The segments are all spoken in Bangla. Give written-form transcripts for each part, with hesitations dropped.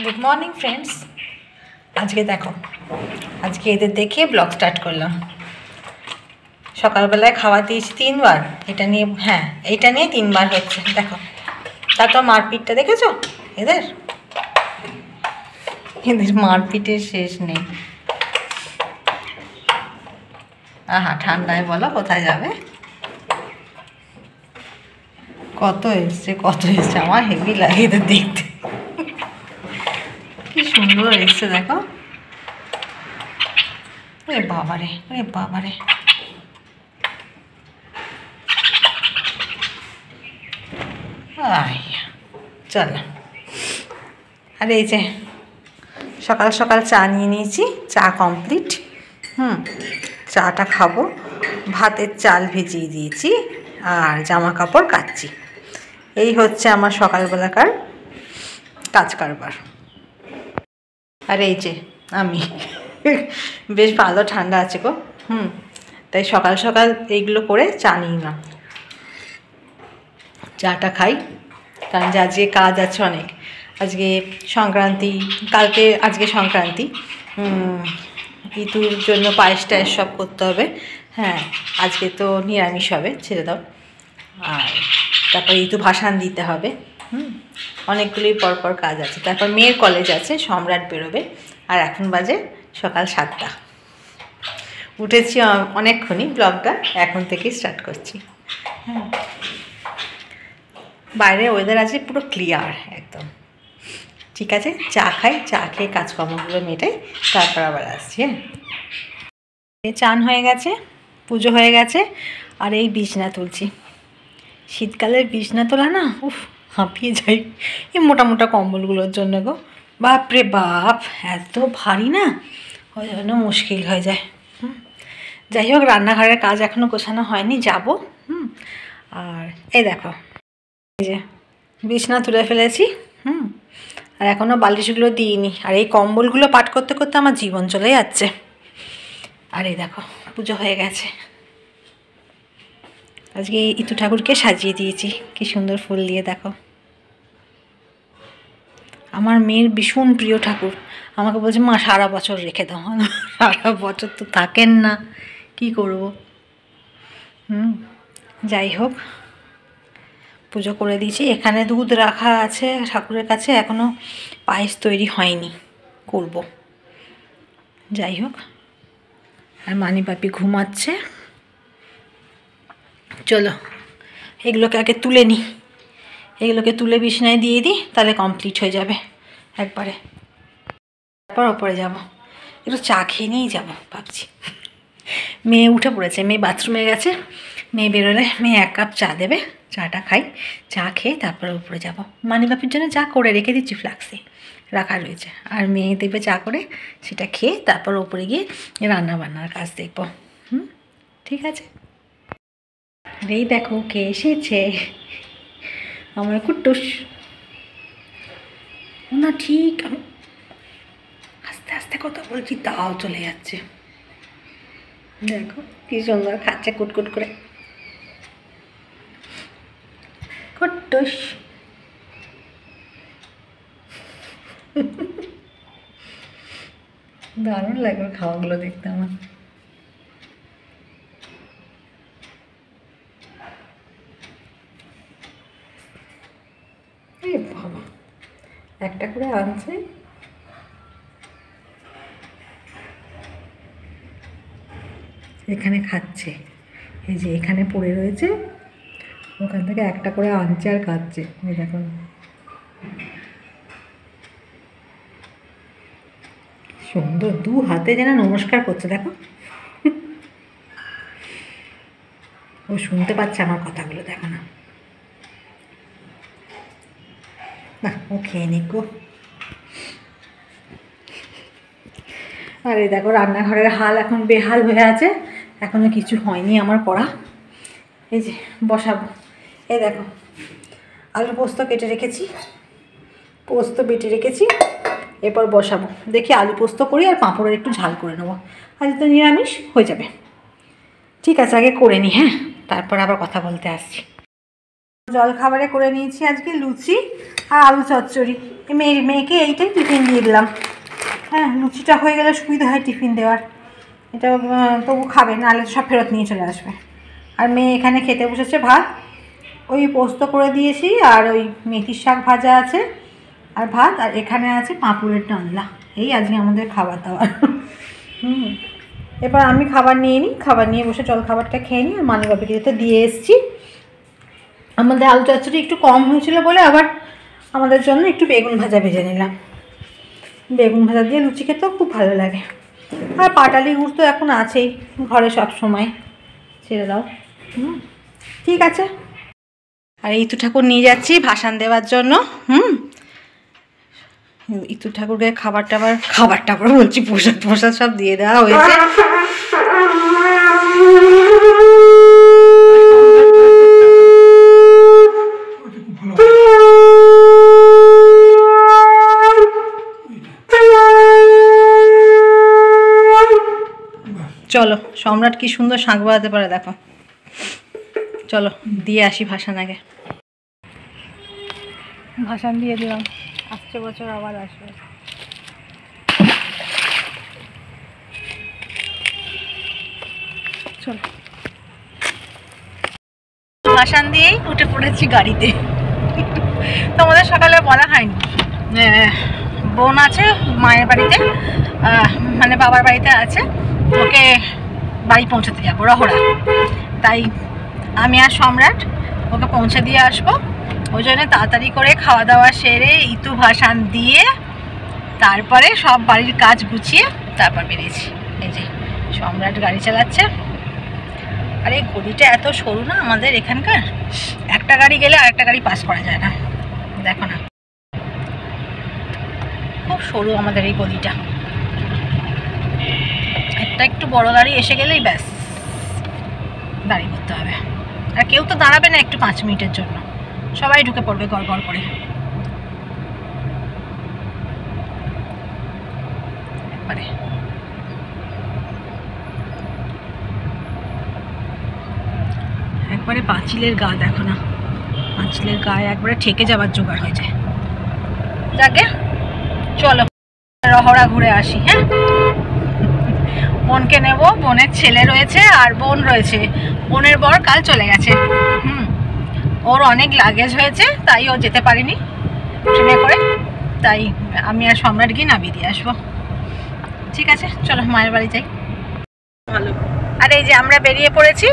Good morning friends. আজকে দেখো, আজকে এদের দেখে ব্লগ স্টার্ট করলাম। সকালবেলায় খাওয়া দিয়েছি 3বার, এটা নিয়ে এইটা নিয়ে 3বার হচ্ছে। দেখো তারপর মারপিটটা দেখেছো এদের এদের মারপিটের শেষ নেই। আহা, ঠান্ডায় বলো কোথায় যাবে। কত এসছে আমার হেভি লাগে এদের দেখতে। কি সুন্দর এসছে দেখো। ওরে বাবারে, ওরে বাবারে। চলো, আর এই যে সকাল সকাল চা নিয়ে নিয়েছি, চা কমপ্লিট। চাটা খাবো। ভাতের চাল ভিজিয়ে দিয়েছি আর জামা কাপড় কাচ্ছি। এই হচ্ছে আমার সকালবেলাকার কাজ কারবার। আর এই যে আমি বেশ ভালো ঠান্ডা আছে গো। তাই সকাল সকাল এইগুলো করে চা নিয়ে নাম, চাটা খাই। কারণ যে আজকে কাজ আছে অনেক। আজকে সংক্রান্তি, আজকে সংক্রান্তি, ইতুর জন্য পায়েস টায়েস সব করতে হবে। আজকে তো নিরামিষ হবে, ছেড়ে দাও। আর তারপর ইতু ভাসান দিতে হবে। অনেকগুলোই পরপর কাজ আছে। তারপর মেয়ের কলেজ আছে, সম্রাট বেরোবে। আর এখন বাজে সকাল 7টা। উঠেছি অনেকক্ষণই, ব্লগটা এখন থেকেই স্টার্ট করছি। বাইরে ওয়েদার আছে পুরো ক্লিয়ার একদম। ঠিক আছে, চা খাই, চা খেয়ে কাজকর্মগুলো মেটাই, তারপর আবার আসছি। চান হয়ে গেছে, পুজো হয়ে গেছে, আর এই বিছনা তুলছি। শীতকালের বিছনা তোলা না, হাঁপিয়ে যাই এই মোটা মোটা কম্বলগুলোর জন্য গো। বাপরে বাপ, এত ভারী না, ওই জন্য মুশকিল হয়ে যায়। যাই হোক, রান্নাঘরের কাজ এখনও গোছানো হয়নি, যাব। আর এই দেখো, এই যে বিছনা তুলে ফেলেছি। আর এখনও বালিশগুলো দিইনি। আর এই কম্বলগুলো পাট করতে করতে আমার জীবন চলে যাচ্ছে। আর এই দেখো, পুজো হয়ে গেছে। আজকে ইতু ঠাকুরকে সাজিয়ে দিয়েছি কি সুন্দর ফুল দিয়ে। দেখো, আমার মেয়ের ভীষণ প্রিয় ঠাকুর। আমাকে বলছে, মা সারা বছর রেখে দাও। সারা বছর তো থাকেন না, কি করব। যাই হোক, পুজো করে দিয়েছি। এখানে দুধ রাখা আছে ঠাকুরের কাছে, এখনও পায়েস তৈরি হয়নি, করব। যাই হোক, আর মানি পাপি ঘুমাচ্ছে। চলো, এগুলোকে আগে তুলে নিই। এগুলোকে তুলে বিছানায় দিয়ে দিই, তাহলে কমপ্লিট হয়ে যাবে একবারে। তারপর ওপরে যাব, একটু চা খেয়ে নিয়েই যাবো ভাবছি। মেয়ে উঠে পড়েছে, মেয়ে বাথরুমে গেছে। মেয়ে বেরোলে মেয়ে 1 কাপ চা দেবে, চাটা খাই। চা খেয়ে তারপরে উপরে যাব। মানিবাপির জন্য চা করে রেখে দিচ্ছি, ফ্লাক্সে রাখা রয়েছে। আর মেয়ে দেবে চা করে, সেটা খেয়ে তারপর উপরে গিয়ে রান্না বান্নার কাজ দেখব। ঠিক আছে। এই দেখো কে এসেছে, আমার কুট্টুস না। ঠিক আমি আস্তে আস্তে কথা বলছি, তাও চলে যাচ্ছে। দেখো কি সুন্দর খাচ্ছে কুটকুট করে। কুট্টুস, দারুণ লাগবে খাওয়াগুলো দেখতে আমার। বাবা, একটা করে আনছে। এখানে খাচ্ছে, এই যে এখানে পড়ে রয়েছে, ওখান থেকে একটা করে আনছে আর খাচ্ছে। এই দেখো, সুন্দর 2 হাতে যেন নমস্কার করছে। দেখো, ও শুনতে পাচ্ছে আমার কথাগুলো। দেখো না, ও খেয়ে নিক গো। আর এই দেখো, রান্নাঘরের হাল এখন বেহাল হয়ে আছে, এখনো কিছু হয়নি আমার করা। এই যে বসাবো, এই দেখো আলু পোস্ত কেটে রেখেছি, পোস্ত বেটে রেখেছি। এরপর বসাবো, দেখি আলু পোস্ত করি আর পাঁপড়ের একটু ঝাল করে নেবো। আজ তো নিরামিষ হয়ে যাবে। ঠিক আছে, আগে করে নিই, তারপর আবার কথা বলতে আসছি। জল খাবারে করে নিয়েছি আজকে লুচি আর আলু চচ্চড়ি। মেয়েকে এইটাই টিফিন দিয়ে দিলাম। হ্যাঁ, লুচিটা হয়ে গেলে সুবিধা হয় টিফিন দেওয়ার। এটা তবু খাবে, নাহলে সব ফেরত নিয়ে চলে আসবে। আর মেয়ে এখানে খেতে বসেছে ভাত, ওই পোস্ত করে দিয়েছি, আর ওই মেথির শাক ভাজা আছে আর ভাত, আর এখানে আছে পাঁপড়ের ডালনা। এই আজকে আমাদের খাবার দাবার। এবার আমি খাবার নিয়ে নিই, খাবার নিয়ে বসে জল খাবারটা খেয়ে নিই। আর মানিবাবাকে যেতে দিয়ে এসেছি। আমাদের আলু চচ্চড়ি একটু কম হয়েছিল বলে আবার আমাদের জন্য একটু বেগুন ভাজা ভেজে নিলাম। বেগুন ভাজা দিয়ে লুচি খেতেও খুব ভালো লাগে। আর পাটালি গুড় তো এখন আছেই ঘরে সব সময়, ছেড়ে দাও। ঠিক আছে। আর ইতু ঠাকুর নিয়ে যাচ্ছি ভাসান দেওয়ার জন্য। ইতু ঠাকুরকে খাবার টাবার বলছি, প্রসাদ সব দিয়ে দেওয়া হয়েছে। চলো, সম্রাট কি সুন্দর শাঁখ বাজাতে পারে দেখো। চলো দিয়ে আসি ভাসান। আগে ভাসান দিয়ে দিলাম, আসছে বছর আবার আসবে। চলো, ভাসান দিয়েই উঠে পড়েছি গাড়িতে। তোমাদের সকালে বলা হয়নি, বোন আছে মায়ের বাড়িতে, মানে বাবার বাড়িতে আছে, ওকে বাড়ি পৌঁছাতে যাবো রহড়া। তাই আমি আর সম্রাট ওকে পৌঁছে দিয়ে আসবো। ওই জন্য তাড়াতাড়ি করে খাওয়া দাওয়া সেরে ইতু ভাসান দিয়ে তারপরে সব বাড়ির কাজ গুছিয়ে তারপর বেরিয়েছি। এই যে সম্রাট গাড়ি চালাচ্ছে। আর এই গলিটা এত সরু না আমাদের এখানকার, একটা গাড়ি গেলে আরেকটা গাড়ি পাস করা যায় না। দেখো না, খুব সরু আমাদের এই গলিটা। একটু বড় গাড়ি এসে গেলেই ব্যাস দাঁড়িয়ে করতে হবে। আর কেউ তো দাঁড়াবে না একটু 5 মিনিটের জন্য, সবাই ঢুকে পড়বে গড় করে। একবারে পাঁচিলের গা দেখো না, পাঁচিলের গায়ে একবারে ঠেকে যাবার জোগাড় হয়ে যায়। যাকে চলো রহড়া ঘুরে আসি। হ্যাঁ, বোনকে নেব, বোনের ছেলে রয়েছে আর বোন রয়েছে। বোনের বর কাল চলে গেছে। ওর অনেক লাগেজ হয়েছে, তাই ও যেতে পারিনি ট্রেনে করে। তাই আমি আর সম্রাট গিয়ে নামিয়ে দিয়ে আসবো। ঠিক আছে, চলো মায়ের বাড়ি যাই। ভালো। আর এই যে আমরা বেরিয়ে পড়েছি,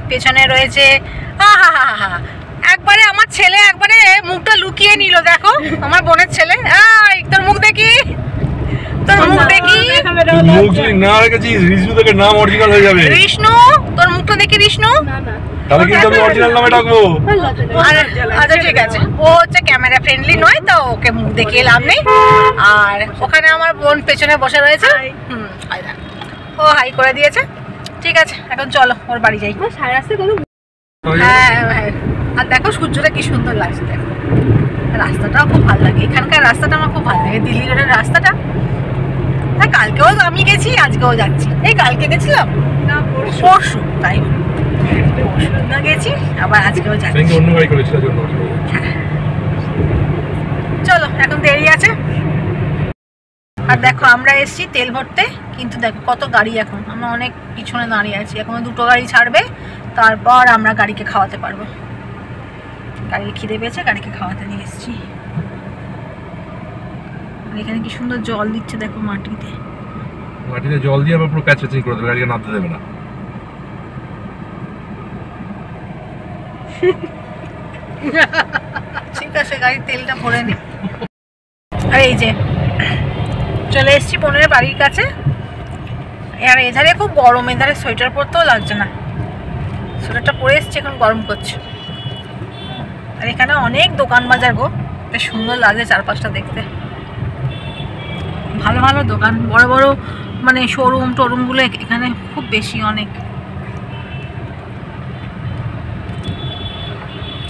পেছনে রয়েছে একবারে আমার ছেলে, একবারে মুখটা লুকিয়ে নিল। দেখো আমার বোনের ছেলে, তোর মুখ দেখি, তোর মুখ দেখি। মুখ যদি না রেখেছিস রিষ্ণু থেকে নাম অরিজিনাল হয়ে যাবে। রিষ্ণু, তোর মুখটা দেখি রিষ্ণু। তাহলে কিন্তু আমি অরিজিনাল নামে ডাকবো। আচ্ছা ঠিক আছে। ও হচ্ছে ক্যামেরা ফ্রেন্ডলি নয়, তো ওকে মুখ দেখিয়ে লাভ নেই। আর ওখানে আমার বোন পেছনে বসে রয়েছে। ও হাই করে দিয়েছে। ঠিক আছে, এখন চলো ওর বাড়ি যাই। হ্যাঁ, আর দেখো সূর্যটা কি সুন্দর লাগছে। দেখো রাস্তাটাও খুব ভালো লাগে, এখানকার রাস্তাটা আমার খুব ভালো লাগে, দিল্লি রোডের রাস্তাটা। হ্যাঁ, কালকেও আমি গেছি, আজকেও যাচ্ছি। এই কালকে গেছিলাম না পরশু, তাই পরশু গেছি, আবার আজকেও যাচ্ছি। চলো, এখন দেরি আছে। আর দেখো আমরা এসছি তেল ভরতে, কিন্তু দেখো কত গাড়ি। এখন আমরা অনেক পিছনে দাঁড়িয়ে আছি, এখন 2টো গাড়ি ছাড়বে, তারপর আমরা গাড়িকে খাওয়াতে পারবো। গাড়িকে খিদে পেয়েছে, গাড়িকে খাওয়াতে নিয়ে এসছি। আর এখানে কি সুন্দর জল দিচ্ছে দেখো, মাটিতে জল দিয়ে আবার পুরো প্যাচ করে দেবে, গাড়িকে নামতে দেবে না। ঠিক আছে, গাড়ির তেলটা ভরে নি। আর এই যে চলে এসছি বোনের বাড়ির কাছে। আর এধারে খুব গরম, এধারে সোয়েটার পরতেও লাগছে না, সোয়েটারটা পরে এসছি, এখন গরম করছে। আর এখানে অনেক দোকান বাজার গো, বেশ সুন্দর লাগে চারপাশটা দেখতে। ভালো ভালো দোকান, বড় বড় মানে শোরুম টোরুমগুলো এখানে খুব বেশি, অনেক।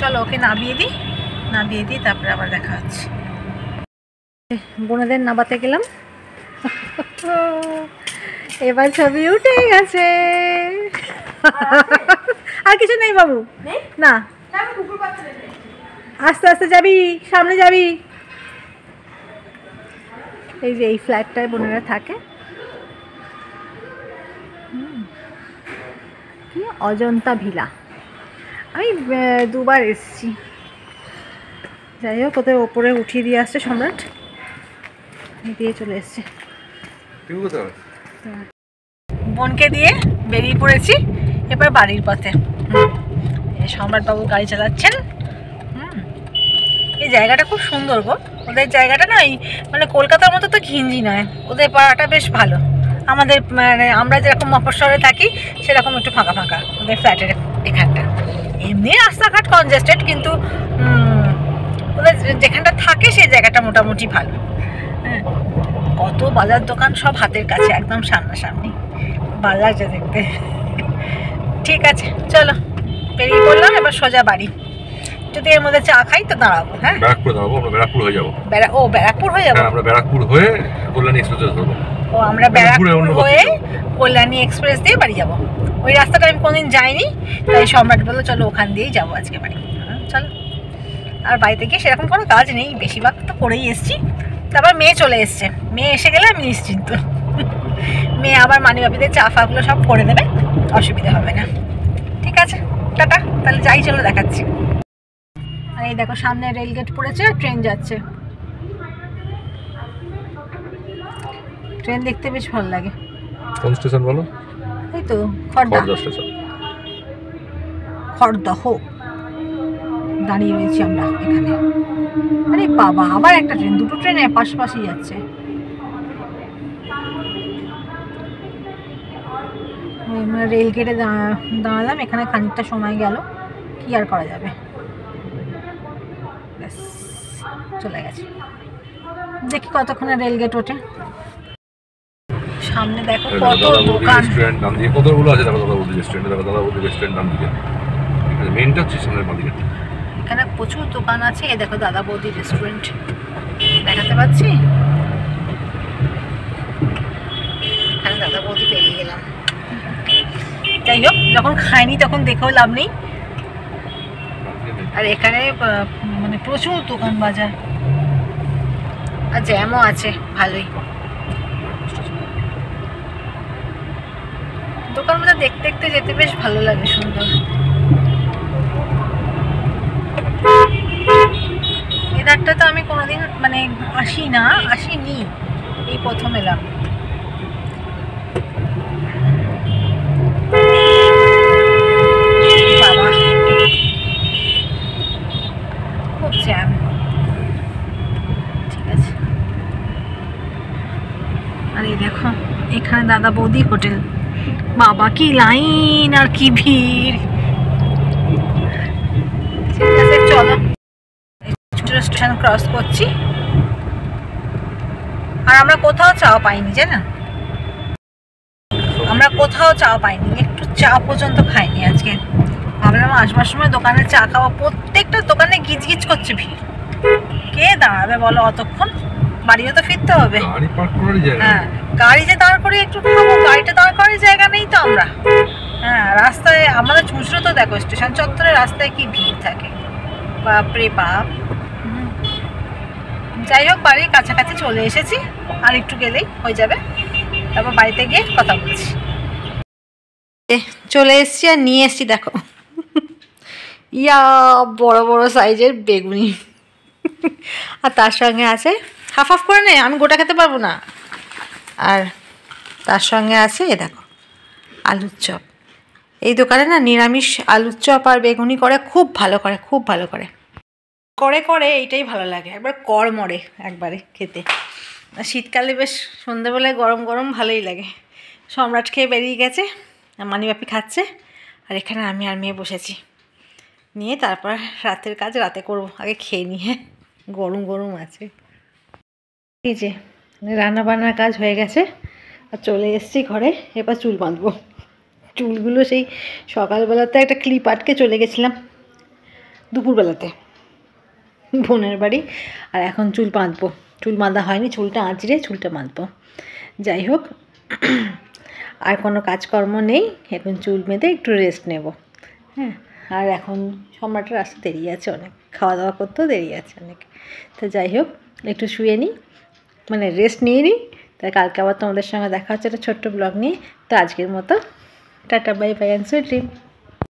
চলো ওকে নামিয়ে দিই, তারপরে আবার দেখা হচ্ছে। বোনেদের নামাতে গেলাম, এবার ছবি উঠে গেছে। আর কিছু নেই বাবু, না আস্তে আস্তে যাবি, সামনে যাবি। এই যে এই ফ্ল্যাটটায় বোনেরা থাকে। কি অজন্তা ভিলা, আমি 2বার এসেছি। যাই হোক, ওদের ওপরে উঠিয়ে দিয়ে আসছে সম্রাট, দিয়ে চলে এসছে। বোনকে দিয়ে বেরিয়ে পড়েছি এবার বাড়ির পথে। সম্রাটবাবু গাড়ি চালাচ্ছেন। এই জায়গাটা খুব সুন্দর গো, ওদের জায়গাটা না এই মানে কলকাতার মতো তো ঘিঞ্জি নয়, ওদের পাড়াটা বেশ ভালো। আমাদের মানে আমরা যেরকম মফস্বলে থাকি সেরকম একটু ফাঁকা ফাঁকা ওদের ফ্ল্যাটের এখানটা। এমনি রাস্তাঘাট কনজেস্টেড, কিন্তু ওদের যেখানটা থাকে সেই জায়গাটা মোটামুটি ভালো। হ্যাঁ, কত বাজার দোকান, সব হাতের কাছে, একদম সামনাসামনি, ভালো লাগছে দেখতে। ঠিক আছে, চলো বেরিয়ে পড়লাম, এবার সোজা বাড়ি। যদি এর মধ্যে চা খাই তো দাঁড়াবো। হ্যাঁ, ব্যারাকপুরে দাঁড়াবো, আমরা ব্যারাকপুর হয়ে যাবো। ব্যারাকপুর হয়ে যাবো। আমরা ব্যারাকপুর হয়ে কল্যাণী এক্সপ্রেস ধরবো। ও, আমরা ব্যারাকপুর হয়ে কল্যাণী এক্সপ্রেস দিয়ে বাড়ি যাবো। ওই রাস্তাটা আমি কোনদিন যাইনি, তাই সম্রাট বললো চলো ওখান দিয়েই যাবো আজকে বাড়ি। চলো। আর বাড়িতে গিয়ে সেরকম কোনো কাজ নেই, বেশিরভাগ তো করেই এসছি। তারপর মেয়ে চলে এসছে, মেয়ে এসে গেলে আমি নিশ্চিন্ত। মেয়ে আবার মানিবাপিদের চা ফাগুলো সব করে দেবে, অসুবিধা হবে না। ঠিক আছে, টাটা, তাহলে যাই, চলো দেখাচ্ছি। আর এই দেখো সামনে রেলগেট পড়েছে, ট্রেন যাচ্ছে। ট্রেন দেখতে বেশ ভালো লাগে। কোন স্টেশন বলো? এই তো খড়দহ স্টেশন। খড়দহ দাঁড়িয়ে রয়েছি আমরা এখানে। আরে বাবা, আবার একটা ট্রেন, দুটো ট্রেন পাশাপাশি যাচ্ছে। আমরা রেলগেটে দাঁড়ালাম, এখানে খানিকটা সময় গেল, কি আর করা যাবে। ব্যাস চলে গেছে, দেখি কতক্ষণে রেলগেট ওঠে। সামনে দেখো কত দোকান, নাম দিয়ে কতগুলো আছে। দেখো দাদা বৌদি রেস্টুরেন্ট, দেখো দাদা বৌদি রেস্টুরেন্ট নাম দিয়ে। মেইনটা হচ্ছে সামনের বাদিকে, এখানে প্রচুর দোকান আছে। এই দেখো দাদা বৌদি রেস্টুরেন্ট, দেখাতে পাচ্ছি। এখানে দাদা বৌদি পেরিয়ে গেলাম। যাই হোক, যখন খাইনি তখন দেখেও লাভ নেই। আর এখানে মানে প্রচুর দোকান বাজার, আর জ্যামও আছে ভালোই। দোকান বাজার দেখতে দেখতে যেতে বেশ ভালো লাগে, সুন্দর। এধারটা তো আমি কোনোদিন মানে আসিনি, এই প্রথম এলাম। বাবা, খুব জ্যাম। ঠিক আছে, আর এই দেখো এখানে দাদা বৌদি হোটেল। বাবা, কি লাইন আর কি ভিড়। ঠিক আছে, চলো স্টেশন ক্রস করছি। আর আমরা কোথাও চাও পাইনি, জানো, আমরা কোথাও চা পাইনি, একটু চা পর্যন্ত খাইনি আজকে। ভাবলাম আসবার সময় দোকানে চা খাওয়া, প্রত্যেকটা দোকানে গিজ গিজ করছে ভিড়। কে দাঁড়াবে বলো অতক্ষণ, বাড়িও তো ফিরতে হবে। হ্যাঁ, গাড়ি যে দাঁড় করে একটু খাবো, গাড়িটা দাঁড় করার জায়গা নেই তো আমরা। হ্যাঁ, রাস্তায় আমাদের চুঁচড়ো তো দেখো, স্টেশন চত্বরে রাস্তায় কি ভিড় থাকে, বাপরে বাপ। যাই হোক, বাড়ির কাছাকাছি চলে এসেছি, আর একটু গেলেই হয়ে যাবে। তারপর বাড়িতে গিয়ে কথা বলছি। চলে এসছি আর নিয়ে এসছি দেখো, ইয়া বড় বড় সাইজের বেগুনি। আর তার সঙ্গে আছে, হাফ হাফ করে নে, আমি গোটা খেতে পারবো না। আর তার সঙ্গে আছে এ দেখো আলুর চপ। এই দোকানে না নিরামিষ আলুর চপ আর বেগুনি করে, খুব ভালো করে, খুব ভালো করে করে এইটাই ভালো লাগে, একবার কড়মড়ে একবারে খেতে। শীতকালে বেশ সন্ধ্যেবেলায় গরম গরম ভালোই লাগে। সম্রাট খেয়ে বেরিয়ে গেছে, মানিবাপি খাচ্ছে, আর এখানে আমি আর মেয়ে বসেছি। নিয়ে তারপর রাতের কাজ রাতে করব, আগে খেয়ে নিয়ে, গরম গরম আছে। এই যে রান্না বান্নার কাজ হয়ে গেছে, আর চলে এসেছি ঘরে। এবার চুল বাঁধবো। চুলগুলো সেই সকালবেলাতে একটা ক্লিপ আটকে চলে গেছিলাম দুপুরবেলাতে বোনের বাড়ি, আর এখন চুল বাঁধবো। চুল বাঁধা হয়নি, চুলটা আঁচড়ে চুলটা বাঁধবো। যাই হোক, আর কোনো কাজকর্ম নেই, এখন চুল বেঁধে একটু রেস্ট নেব। হ্যাঁ, আর এখন সম্রাটের আসতে দেরি আছে অনেক, খাওয়া দাওয়া করতেও দেরি আছে অনেক। তো যাই হোক একটু শুয়ে নিই, মানে রেস্ট নিয়ে নিই, তাই কালকে আবার তোমাদের সঙ্গে দেখা হচ্ছে একটা ছোট্ট ব্লগ নিয়ে। তো আজকের মতো tata bye bye and sweet dream.